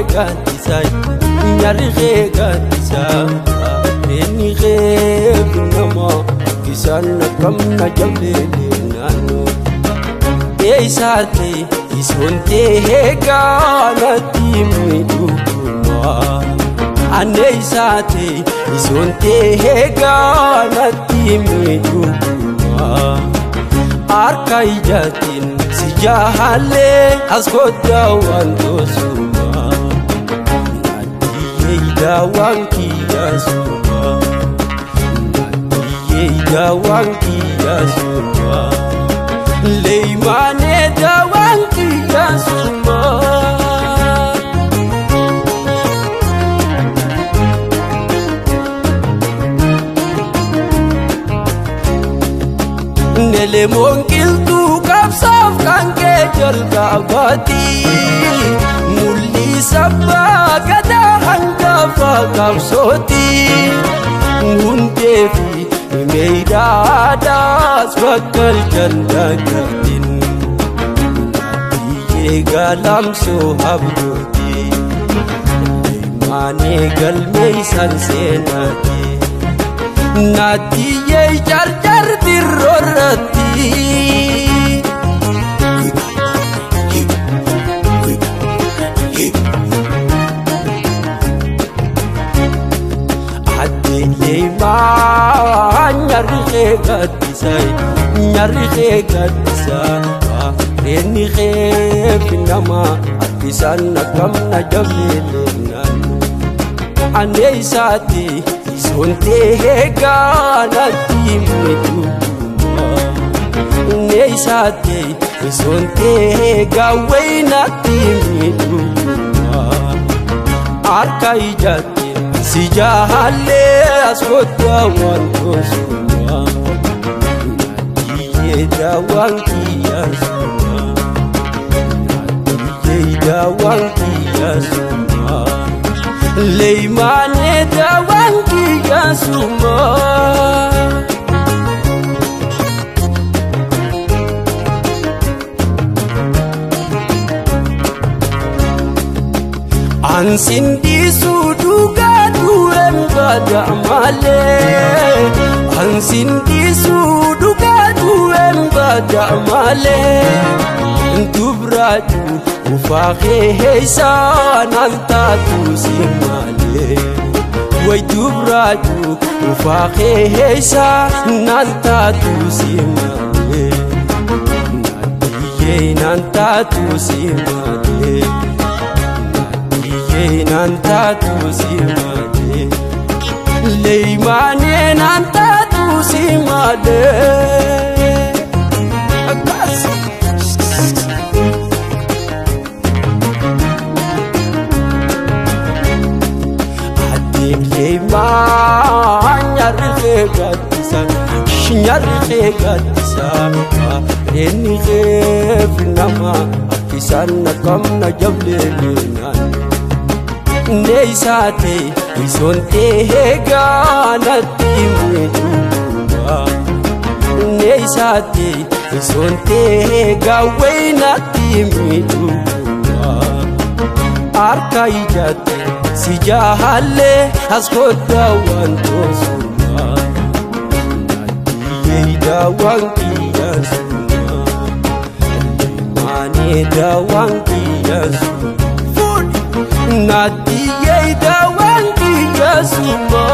gatisa nyari gatisa eni nama kisan kamna jamlele nanu eisate isonte ganati midukuma aneisate isonte ganati midukuma arkai jatin sijahale askoda wantosuma nadiyeida wankiyasuma nadiyeida wankiyasuma leimane da wankiyasuma nele mongil tu kapsaf kanke jalga bati mulli sabba gada hanga fa kapsoti munte fi meida das bakal janda gatin ye galam so habdoti mane gal mei sansenati nati ye jar jar dirorati ade ye ma nyari gatisa eni nama kisan nakam na jamlena aneisati sonte ganati midukuma neisate sonte gawainati midukuma arkai jatin sijahale askoda wantosuma nadiyeida wankiyasuma nadiyeida wankiyasuma leimane da wankiyasuma ansin disu duga duem gada male ansin disu duga duem gada male tubraju ufaqe heisan anta tusimale way tubraju ufaqe heisan anta tusimale nadiye anta tusimale nanta tusimale leimane nanta tusimale adik leima nyari gatisa eni nama kisan nakam na jamlena neisate isonte ganati midukuma neisate isonte gawainati midukuma arkai jate sijahale askoda wantosuma nadiyeida wankiyasuma mane da wankiyasuma nadiyeida wankiyasuma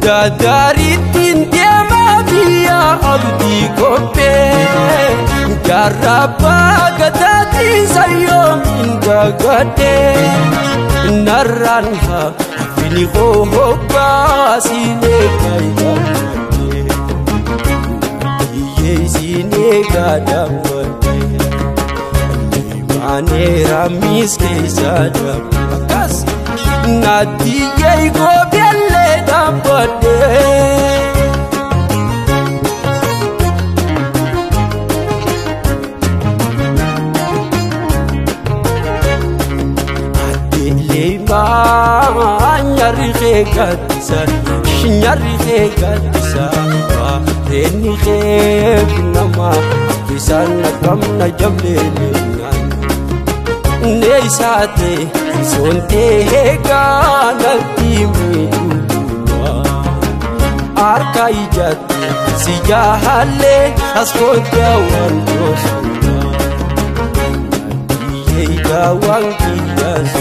dadaritin tiama biya abdi kope garaba gadati sayom inda gade naranha fini ho basine kaya sine gadamate mane ramis kesada kas nadiye go belle dapade adile ma nyari gatisa nyarri gadisa reni nama bisan kamna jablele ne sate sonte ganaltimi arkai jati sijahalle askoda wandosu dawang kias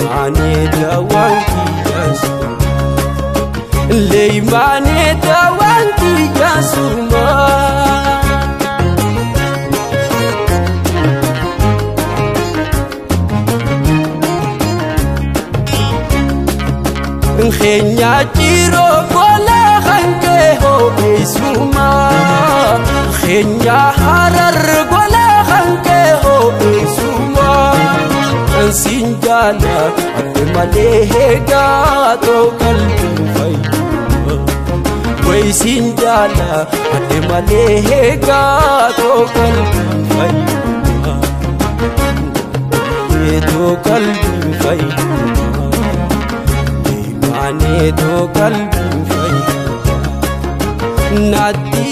mane dawang kias lei mane dawang kias Khenya chiro kola khanke ho isuma Khenya harar kola khanke ho isuma Sinjala malehega to kalbu fai Wai sinjala malehega to kalbu fai Ye to kalbu fai Ane to kalbu fai Nadi